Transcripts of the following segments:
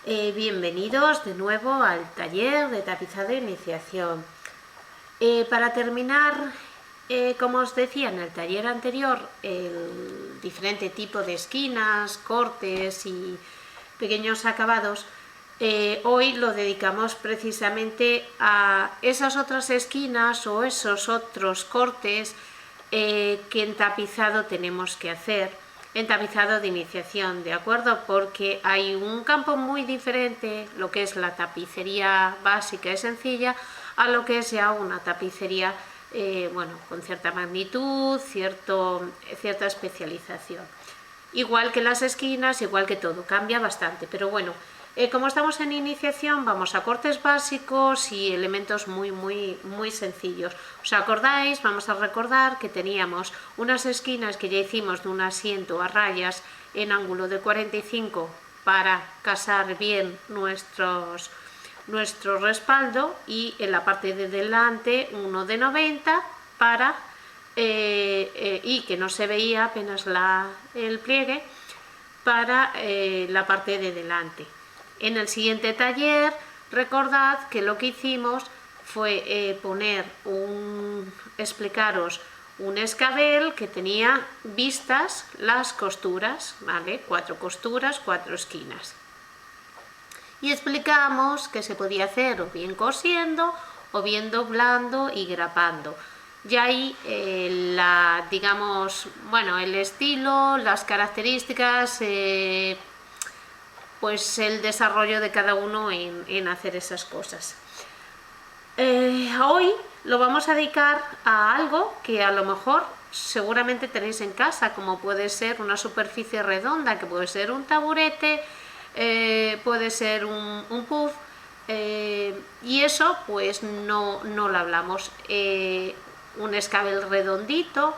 Bienvenidos de nuevo al taller de tapizado de iniciación. Para terminar, como os decía en el taller anterior, el diferente tipo de esquinas, cortes y pequeños acabados, hoy lo dedicamos precisamente a esas otras esquinas o esos otros cortes que en tapizado tenemos que hacer. En tapizado de iniciación, ¿de acuerdo? Porque hay un campo muy diferente, lo que es la tapicería básica y sencilla, a lo que es ya una tapicería, con cierta magnitud, cierta especialización. Igual que las esquinas, igual que todo, cambia bastante, pero bueno, como estamos en iniciación, vamos a cortes básicos y elementos muy sencillos. ¿Os acordáis? Vamos a recordar que teníamos unas esquinas que ya hicimos de un asiento a rayas en ángulo de 45 para casar bien nuestro respaldo, y en la parte de delante uno de 90 para y que no se veía apenas el pliegue para la parte de delante. En el siguiente taller, recordad que lo que hicimos fue explicaros un escabel que tenía vistas las costuras, ¿vale? 4 costuras, 4 esquinas. Y explicamos que se podía hacer o bien cosiendo o bien doblando y grapando. Y ahí el estilo, las características, pues el desarrollo de cada uno en hacer esas cosas. Hoy lo vamos a dedicar a algo que a lo mejor seguramente tenéis en casa, como puede ser una superficie redonda, que puede ser un taburete, puede ser un puff, y eso pues no lo hablamos. Un escabel redondito.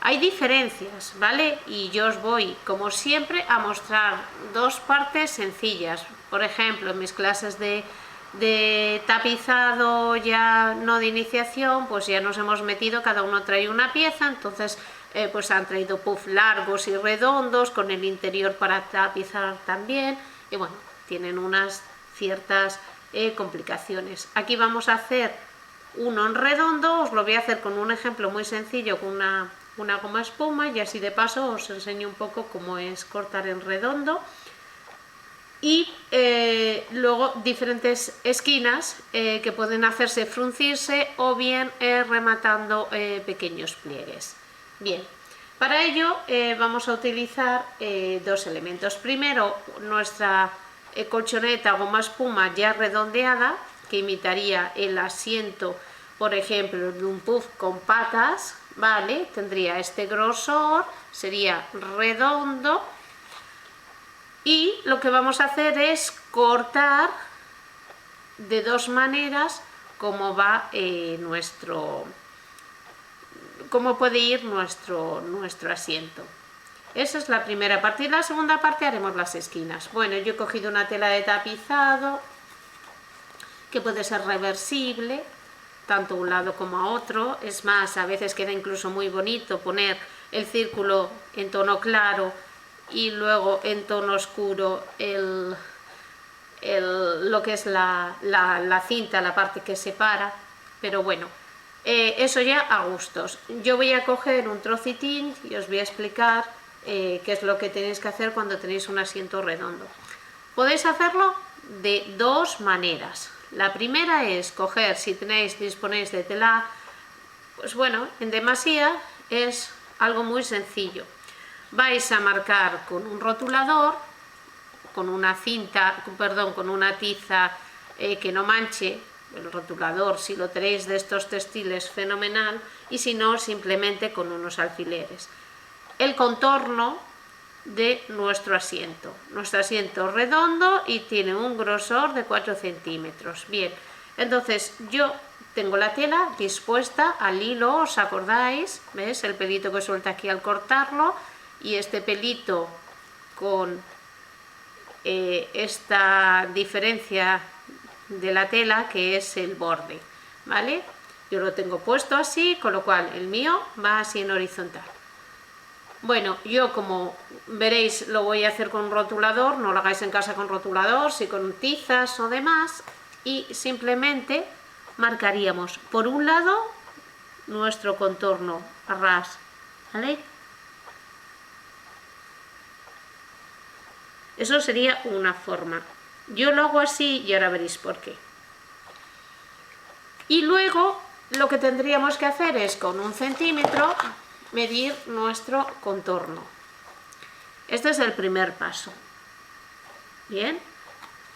Hay diferencias, ¿vale? Y yo os voy, como siempre, a mostrar dos partes sencillas. Por ejemplo, en mis clases de tapizado ya no de iniciación, pues ya nos hemos metido, cada uno trae una pieza, entonces pues han traído puff largos y redondos con el interior para tapizar también, y bueno, tienen unas ciertas complicaciones. Aquí vamos a hacer uno en redondo, os lo voy a hacer con un ejemplo muy sencillo, con una goma espuma, y así de paso os enseño un poco cómo es cortar en redondo. Y luego diferentes esquinas que pueden hacerse fruncirse o bien rematando pequeños pliegues. Bien, para ello vamos a utilizar dos elementos. Primero, nuestra colchoneta goma espuma ya redondeada, que imitaría el asiento, por ejemplo, de un puff con patas, ¿vale? Tendría este grosor, sería redondo, y lo que vamos a hacer es cortar de dos maneras cómo cómo puede ir nuestro asiento. Esa es la primera parte, y la segunda parte haremos las esquinas. Bueno, yo he cogido una tela de tapizado que puede ser reversible tanto a un lado como a otro. Es más, a veces queda incluso muy bonito poner el círculo en tono claro y luego en tono oscuro lo que es la cinta, la parte que separa, pero bueno, eso ya a gustos. Yo voy a coger un trocitín y os voy a explicar qué es lo que tenéis que hacer cuando tenéis un asiento redondo. Podéis hacerlo de dos maneras. La primera es coger, si disponéis de tela, pues bueno, en demasía, es algo muy sencillo. Vais a marcar con un rotulador, con una tiza que no manche. El rotulador, si lo tenéis de estos textiles, fenomenal, y si no, simplemente con unos alfileres. El contorno de nuestro asiento. Nuestro asiento redondo y tiene un grosor de 4 centímetros. Bien, entonces yo tengo la tela dispuesta al hilo, ¿os acordáis? ¿Ves? El pelito que suelta aquí al cortarlo, y este pelito con esta diferencia de la tela que es el borde, ¿vale? Yo lo tengo puesto así, con lo cual el mío va así en horizontal. Bueno, yo como veréis lo voy a hacer con un rotulador, no lo hagáis en casa con rotulador, si con tizas o demás, y simplemente marcaríamos por un lado nuestro contorno a ras, ¿vale? Eso sería una forma. Yo lo hago así y ahora veréis por qué. Y luego lo que tendríamos que hacer es con 1 centímetro medir nuestro contorno. Este es el primer paso. Bien,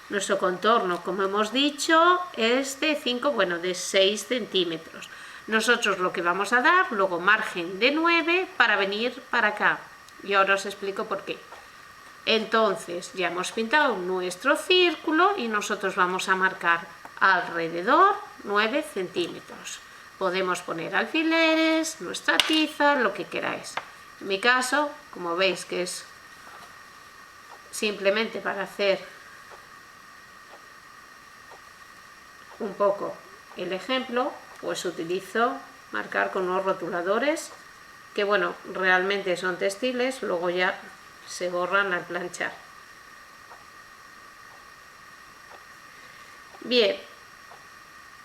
nuestro contorno, como hemos dicho, es de 6 centímetros. Nosotros lo que vamos a dar, luego margen de 9 para venir para acá. Y ahora os explico por qué. Entonces ya hemos pintado nuestro círculo y nosotros vamos a marcar alrededor 9 centímetros. Podemos poner alfileres, nuestra tiza, lo que queráis. En mi caso, como veis que es simplemente para hacer un poco el ejemplo, pues utilizo marcar con unos rotuladores que, bueno, realmente son textiles, luego ya se borran al planchar. Bien,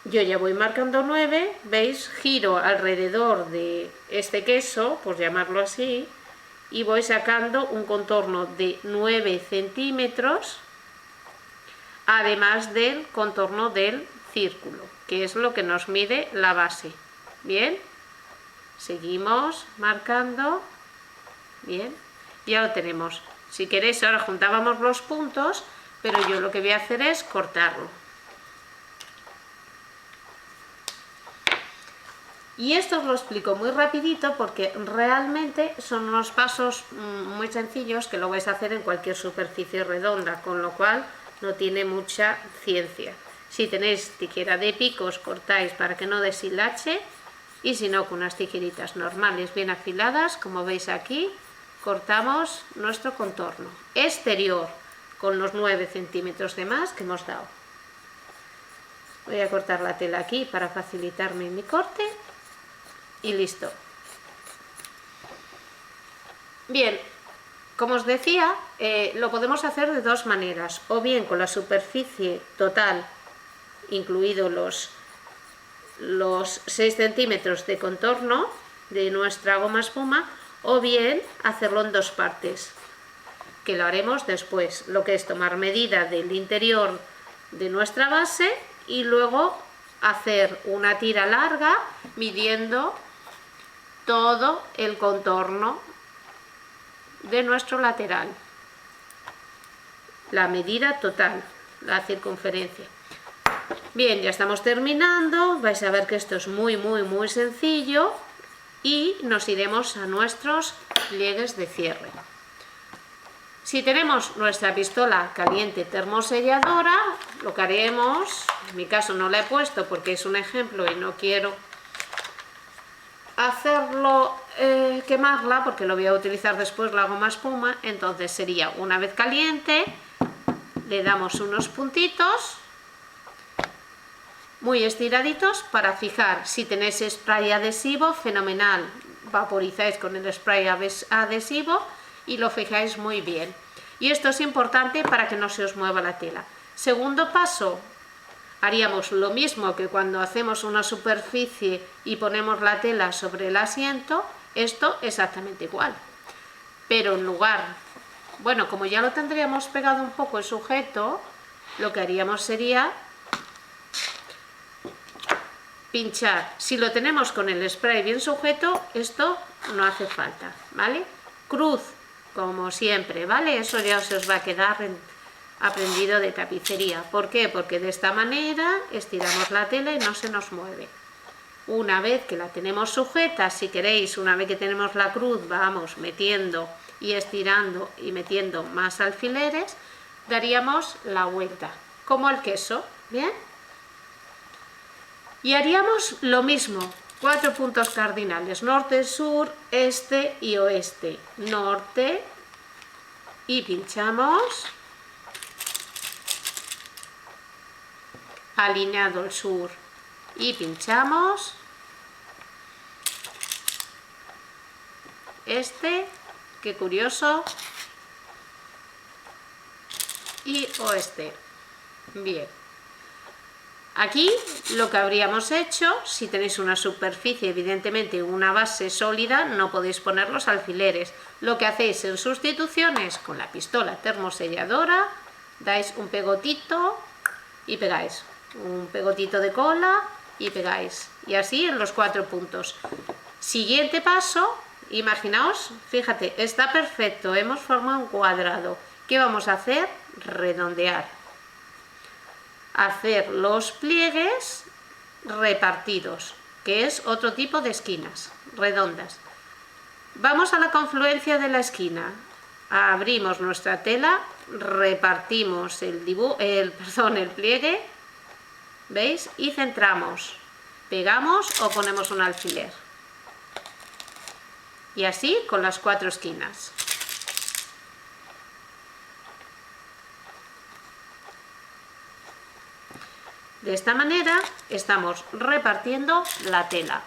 yo ya voy marcando 9, veis, giro alrededor de este queso, por llamarlo así, y voy sacando un contorno de 9 centímetros, además del contorno del círculo, que es lo que nos mide la base. Bien, seguimos marcando, bien, ya lo tenemos. Si queréis ahora juntábamos los puntos, pero yo lo que voy a hacer es cortarlo. Y esto os lo explico muy rapidito porque realmente son unos pasos muy sencillos que lo vais a hacer en cualquier superficie redonda, con lo cual no tiene mucha ciencia. Si tenéis tijera de picos, cortáis para que no deshilache, y si no, con unas tijeritas normales bien afiladas, como veis aquí, cortamos nuestro contorno exterior con los 9 centímetros de más que hemos dado. Voy a cortar la tela aquí para facilitarme mi corte y listo. Bien, como os decía, lo podemos hacer de dos maneras, o bien con la superficie total, incluido los 6 centímetros de contorno de nuestra goma espuma, o bien hacerlo en dos partes, que lo haremos después. Lo que es tomar medida del interior de nuestra base y luego hacer una tira larga midiendo todo el contorno de nuestro lateral, la medida total, la circunferencia. Bien, ya estamos terminando, vais a ver que esto es muy sencillo y nos iremos a nuestros pliegues de cierre. Si tenemos nuestra pistola caliente termoselladora, lo que haremos, en mi caso no la he puesto porque es un ejemplo y no quiero hacerlo quemarla porque lo voy a utilizar después la goma espuma, entonces sería una vez caliente, le damos unos puntitos muy estiraditos para fijar. Si tenéis spray adhesivo, fenomenal, vaporizáis con el spray adhesivo y lo fijáis muy bien. Y esto es importante para que no se os mueva la tela. Segundo paso, haríamos lo mismo que cuando hacemos una superficie y ponemos la tela sobre el asiento, esto exactamente igual. Pero en lugar, bueno, como ya lo tendríamos pegado un poco el sujeto, lo que haríamos sería pinchar. Si lo tenemos con el spray bien sujeto, esto no hace falta, ¿vale? Cruz, como siempre, ¿vale? Eso ya se os va a quedar aprendido de tapicería. ¿Por qué? Porque de esta manera estiramos la tela y no se nos mueve. Una vez que la tenemos sujeta, si queréis, una vez que tenemos la cruz, vamos metiendo y estirando y metiendo más alfileres, daríamos la vuelta, como el queso, ¿bien? Y haríamos lo mismo, 4 puntos cardinales, norte, sur, este y oeste. Norte y pinchamos, alineado el sur y pinchamos, este qué curioso. Y oeste. Bien. Aquí lo que habríamos hecho, si tenéis una superficie, evidentemente una base sólida, no podéis poner los alfileres. Lo que hacéis en sustituciones con la pistola termoselladora, dais un pegotito y pegáis. Un pegotito de cola y pegáis. Y así en los 4 puntos. Siguiente paso, imaginaos, fíjate, está perfecto, hemos formado un cuadrado. ¿Qué vamos a hacer? Redondear. Hacer los pliegues repartidos, que es otro tipo de esquinas redondas. Vamos a la confluencia de la esquina, abrimos nuestra tela, repartimos el pliegue, ¿veis? Y centramos, pegamos o ponemos un alfiler. Y así con las 4 esquinas. De esta manera estamos repartiendo la tela,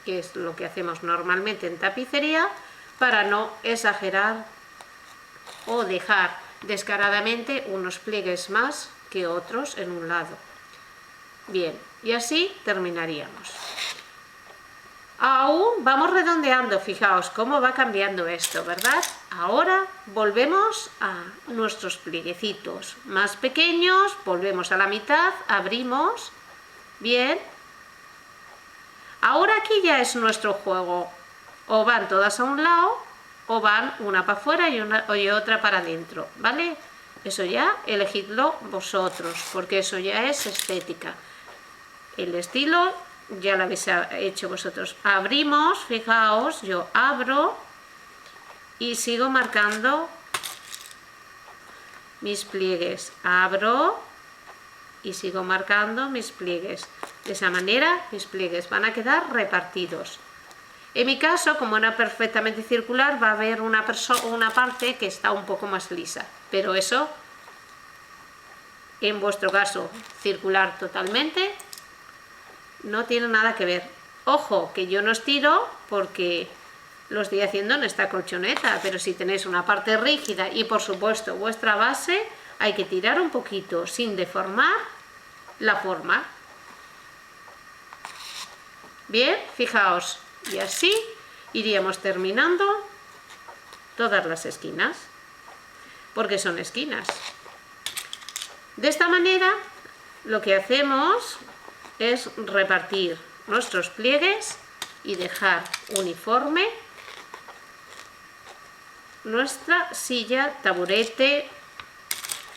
que es lo que hacemos normalmente en tapicería para no exagerar o dejar descaradamente unos pliegues más que otros en un lado. Bien, y así terminaríamos. Aún vamos redondeando, fijaos cómo va cambiando esto, ¿verdad? Ahora volvemos a nuestros plieguecitos más pequeños, volvemos a la mitad, abrimos, bien. Ahora aquí ya es nuestro juego, o van todas a un lado, o van una para afuera y otra para adentro, ¿vale? Eso ya elegidlo vosotros, porque eso ya es estética. El estilo ya lo habéis hecho vosotros. Abrimos, fijaos, yo abro y sigo marcando mis pliegues. Abro y sigo marcando mis pliegues. De esa manera mis pliegues van a quedar repartidos. En mi caso, como era perfectamente circular, va a haber una parte que está un poco más lisa. Pero eso, en vuestro caso, circular totalmente, no tiene nada que ver. Ojo, que yo no estiro porque lo estoy haciendo en esta colchoneta, pero si tenéis una parte rígida y por supuesto vuestra base, hay que tirar un poquito sin deformar la forma. Bien, fijaos, y así iríamos terminando todas las esquinas, porque son esquinas. De esta manera, lo que hacemos es repartir nuestros pliegues y dejar uniforme nuestra silla, taburete,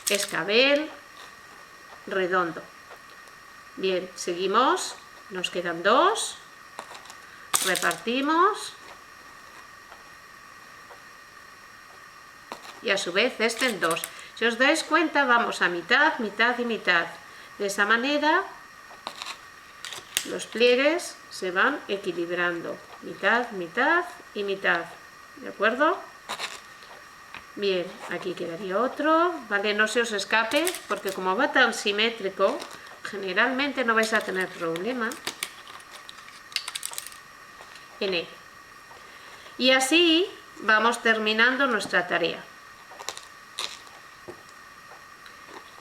escabel redondo. Bien, seguimos, nos quedan 2, repartimos y a su vez este en 2. Si os dais cuenta, vamos a mitad, mitad y mitad. De esa manera los pliegues se van equilibrando, mitad, mitad y mitad, ¿de acuerdo? Bien, aquí quedaría otro, ¿vale? No se os escape, porque como va tan simétrico, generalmente no vais a tener problema en él. Y así vamos terminando nuestra tarea.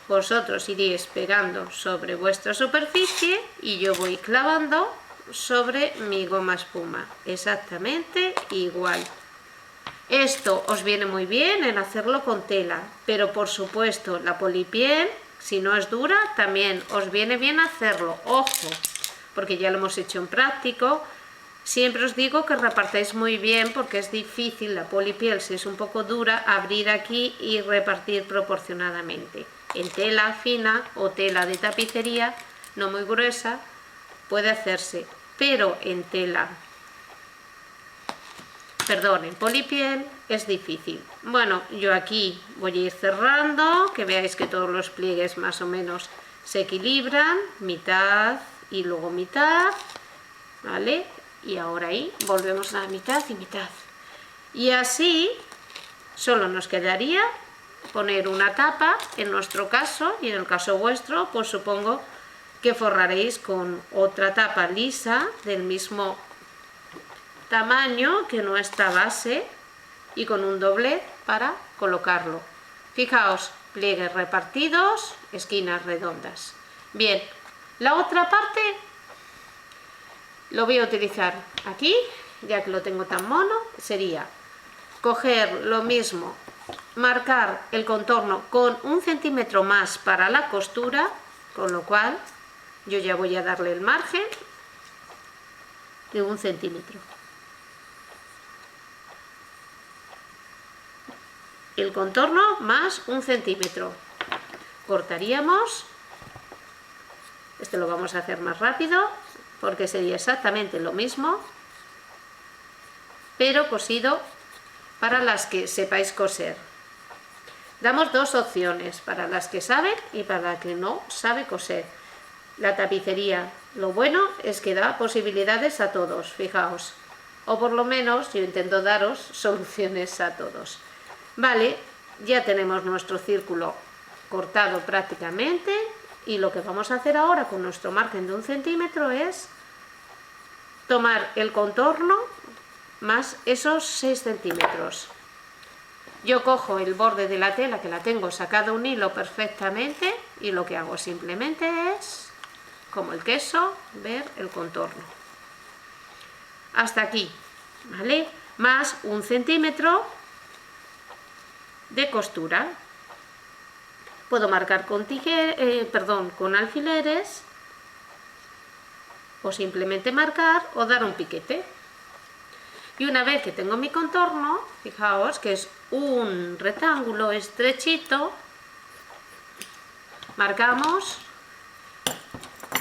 Vosotros iréis pegando sobre vuestra superficie y yo voy clavando sobre mi goma espuma, exactamente igual. Esto os viene muy bien en hacerlo con tela, pero por supuesto la polipiel, si no es dura, también os viene bien hacerlo. Ojo, porque ya lo hemos hecho en práctico. Siempre os digo que repartáis muy bien porque es difícil la polipiel, si es un poco dura, abrir aquí y repartir proporcionadamente. En tela fina o tela de tapicería, no muy gruesa, puede hacerse, pero en en polipiel es difícil. Bueno, yo aquí voy a ir cerrando, que veáis que todos los pliegues más o menos se equilibran, mitad y luego mitad, ¿vale? Y ahora ahí volvemos a la mitad y mitad. Y así solo nos quedaría poner una tapa, en nuestro caso, y en el caso vuestro, pues supongo que forraréis con otra tapa lisa del mismo tamaño que nuestra base, y con un doblez para colocarlo. Fijaos, pliegues repartidos, esquinas redondas. Bien, la otra parte lo voy a utilizar aquí, ya que lo tengo tan mono, sería coger lo mismo, marcar el contorno con 1 centímetro más para la costura, con lo cual yo ya voy a darle el margen de 1 centímetro. El contorno más 1 centímetro. Cortaríamos, esto lo vamos a hacer más rápido porque sería exactamente lo mismo, pero cosido para las que sepáis coser. Damos dos opciones, para las que saben y para las que no sabe coser. La tapicería, lo bueno es que da posibilidades a todos, fijaos, o por lo menos yo intento daros soluciones a todos. Vale, ya tenemos nuestro círculo cortado prácticamente, y lo que vamos a hacer ahora con nuestro margen de 1 centímetro es tomar el contorno más esos 6 centímetros. Yo cojo el borde de la tela, que la tengo sacado un hilo perfectamente, y lo que hago simplemente es, como el queso, ver el contorno. Hasta aquí, ¿vale? Más 1 centímetro de costura. Puedo marcar con con alfileres, o simplemente marcar o dar un piquete. Y una vez que tengo mi contorno, fijaos que es un rectángulo estrechito, marcamos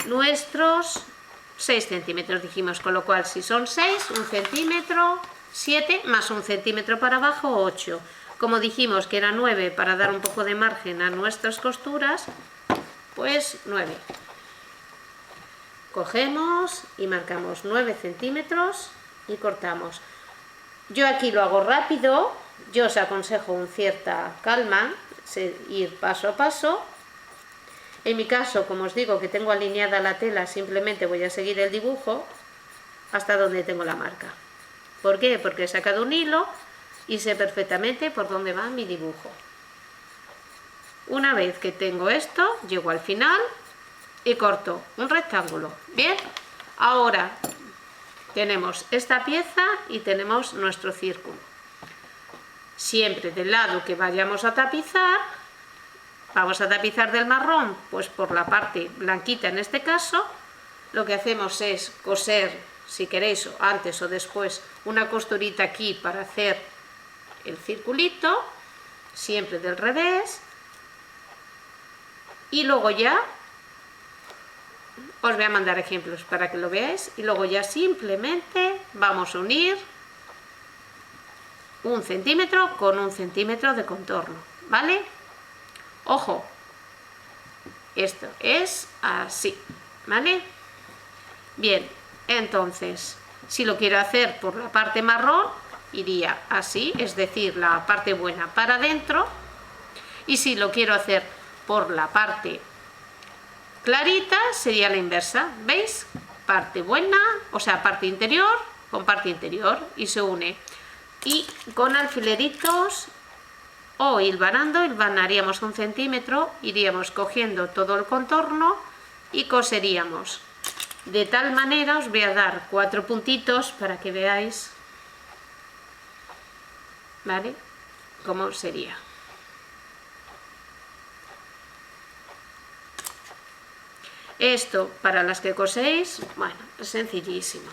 nuestros 6 centímetros, dijimos, con lo cual si son 6, 1 centímetro, 7, más 1 centímetro para abajo, 8. Como dijimos que era 9 para dar un poco de margen a nuestras costuras, pues 9. Cogemos y marcamos 9 centímetros y cortamos. Yo aquí lo hago rápido, yo os aconsejo con cierta calma, ir paso a paso. En mi caso, como os digo que tengo alineada la tela, simplemente voy a seguir el dibujo hasta donde tengo la marca. ¿Por qué? Porque he sacado un hilo y sé perfectamente por dónde va mi dibujo. Una vez que tengo esto, llego al final y corto un rectángulo. Bien, ahora tenemos esta pieza y tenemos nuestro círculo. Siempre del lado que vayamos a tapizar, vamos a tapizar del marrón, pues por la parte blanquita en este caso, lo que hacemos es coser, si queréis antes o después, una costurita aquí para hacer el circulito, siempre del revés, y luego ya os voy a mandar ejemplos para que lo veáis, y luego ya simplemente vamos a unir 1 centímetro con 1 centímetro de contorno, ¿vale? Ojo, esto es así, ¿vale? Bien, entonces, si lo quiero hacer por la parte marrón, iría así, es decir, la parte buena para adentro, y si lo quiero hacer por la parte clarita, sería la inversa, ¿veis? Parte buena, o sea, parte interior con parte interior, y se une. Y con alfileritos o hilvanaríamos 1 centímetro, iríamos cogiendo todo el contorno y coseríamos. De tal manera, os voy a dar 4 puntitos para que veáis, ¿vale?, cómo sería. Esto, para las que coséis, bueno, es sencillísimo.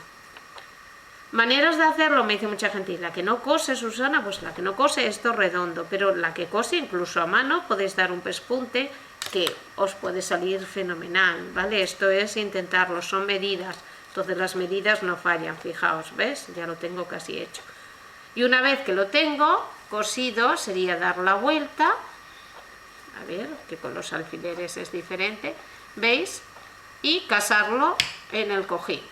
Maneras de hacerlo, me dice mucha gente, la que no cose, Susana, pues la que no cose esto redondo, pero la que cose incluso a mano podéis dar un pespunte que os puede salir fenomenal, ¿vale? Esto es intentarlo, son medidas, entonces las medidas no fallan, fijaos, ¿ves? Ya lo tengo casi hecho. Y una vez que lo tengo cosido, sería dar la vuelta, a ver, que con los alfileres es diferente, ¿veis? Y casarlo en el cojín.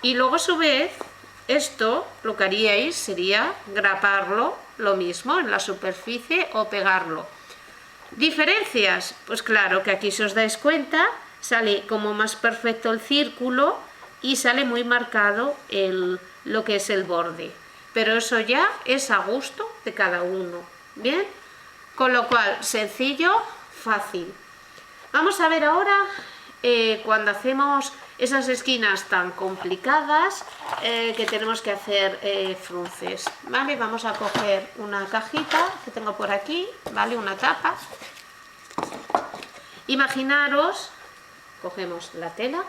Y luego a su vez, esto lo que haríais sería graparlo lo mismo en la superficie o pegarlo. ¿Diferencias? Pues claro que aquí, si os dais cuenta, sale como más perfecto el círculo y sale muy marcado lo que es el borde, pero eso ya es a gusto de cada uno, ¿bien? Con lo cual, sencillo, fácil. Vamos a ver ahora cuando hacemos esas esquinas tan complicadas que tenemos que hacer frunces, ¿vale? Vamos a coger una cajita que tengo por aquí, ¿vale? Una tapa. Imaginaros, cogemos la tela,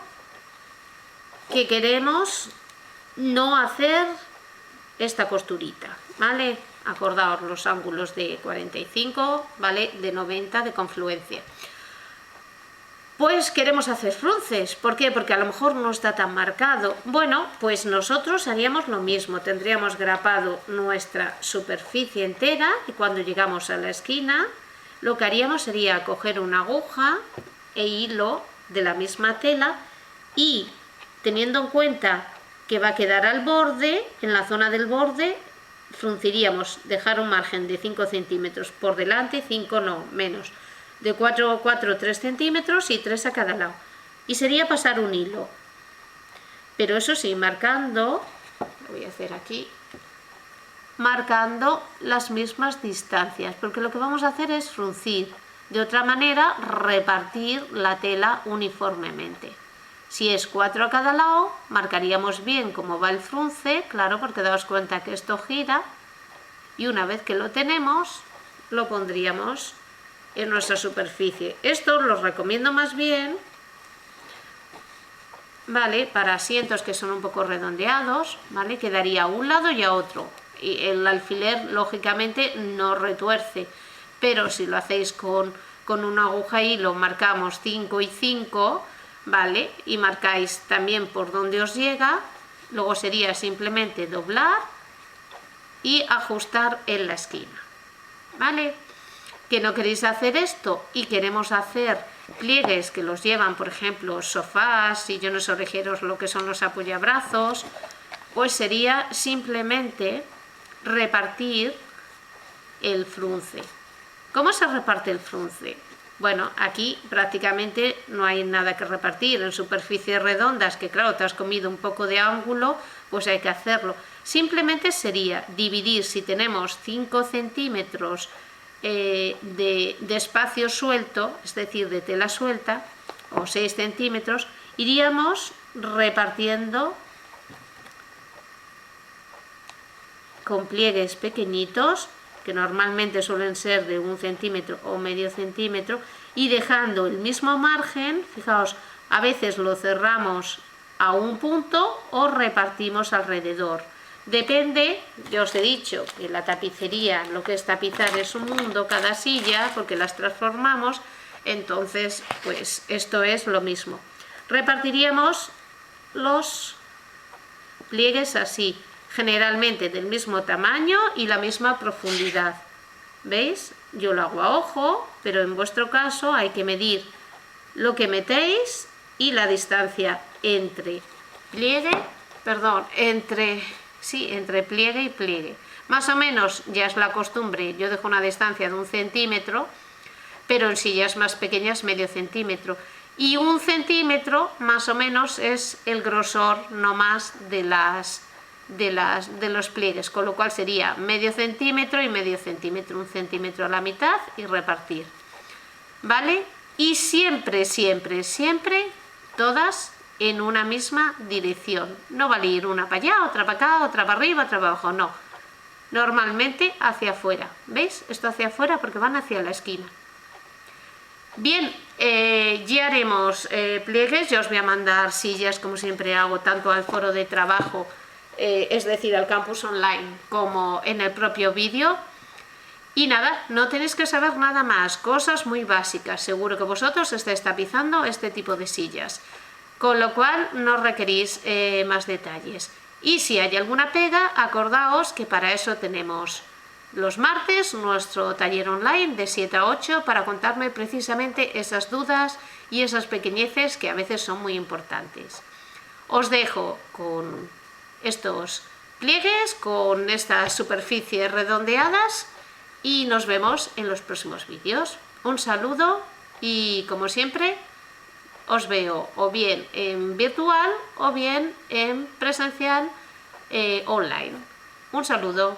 que queremos no hacer esta costurita, ¿vale? Acordaos los ángulos de 45, ¿vale? De 90 de confluencia. Pues queremos hacer frunces. ¿Por qué? Porque a lo mejor no está tan marcado. Bueno, pues nosotros haríamos lo mismo. Tendríamos grapado nuestra superficie entera y cuando llegamos a la esquina, lo que haríamos sería coger una aguja e hilo de la misma tela y teniendo en cuenta que va a quedar al borde, en la zona del borde, frunciríamos, dejar un margen de 5 centímetros por delante, 5 no, menos, de 4 3 centímetros y 3 a cada lado. Y sería pasar un hilo. Pero eso sí, marcando, lo voy a hacer aquí, marcando las mismas distancias, porque lo que vamos a hacer es fruncir. De otra manera, repartir la tela uniformemente. Si es 4 a cada lado, marcaríamos bien cómo va el frunce, claro, porque daos cuenta que esto gira, y una vez que lo tenemos, lo pondríamos en nuestra superficie. Esto lo recomiendo más bien, ¿vale? Para asientos que son un poco redondeados, ¿vale? Quedaría a un lado y a otro. Y el alfiler, lógicamente, no retuerce, pero si lo hacéis con una aguja y lo marcamos 5 y 5, ¿vale? Y marcáis también por donde os llega, luego sería simplemente doblar y ajustar en la esquina, ¿vale? Que no queréis hacer esto y queremos hacer pliegues que los llevan, por ejemplo, sofás, sillones orejeros, lo que son los apoyabrazos, pues sería simplemente repartir el frunce. ¿Cómo se reparte el frunce? Bueno, aquí prácticamente no hay nada que repartir. En superficies redondas, que claro, te has comido un poco de ángulo, pues hay que hacerlo. Simplemente sería dividir, si tenemos 5 centímetros de espacio suelto, es decir, de tela suelta, o 6 centímetros, iríamos repartiendo con pliegues pequeñitos, que normalmente suelen ser de 1 centímetro o medio centímetro, y dejando el mismo margen. Fijaos, a veces lo cerramos a un punto o repartimos alrededor. Depende, ya os he dicho que la tapicería, lo que es tapizar es un mundo, cada silla, porque las transformamos, entonces pues esto es lo mismo. Repartiríamos los pliegues así, generalmente del mismo tamaño y la misma profundidad. ¿Veis? Yo lo hago a ojo, pero en vuestro caso hay que medir lo que metéis y la distancia entre pliegue, entre pliegue y pliegue. Más o menos ya es la costumbre, yo dejo una distancia de 1 centímetro, pero en sillas más pequeñas medio centímetro. Y 1 centímetro más o menos es el grosor no más de los pliegues, con lo cual sería medio centímetro y medio centímetro, 1 centímetro a la mitad y repartir, ¿vale? Y siempre, siempre, siempre todas en una misma dirección. No vale ir una para allá, otra para acá, otra para arriba, otra para abajo, no. Normalmente hacia afuera, ¿veis? Esto hacia afuera porque van hacia la esquina. Bien, ya haremos pliegues. Yo os voy a mandar sillas, como siempre hago, tanto al foro de trabajo, es decir, al campus online, como en el propio vídeo. Y nada, no tenéis que saber nada más, cosas muy básicas. Seguro que vosotros estáis tapizando este tipo de sillas, con lo cual no requerís más detalles. Y si hay alguna pega, acordaos que para eso tenemos los martes nuestro taller online de 7 a 8 para contarme precisamente esas dudas y esas pequeñeces que a veces son muy importantes. Os dejo con estos pliegues, con estas superficies redondeadas y nos vemos en los próximos vídeos. Un saludo y como siempre os veo o bien en virtual o bien en presencial online. Un saludo.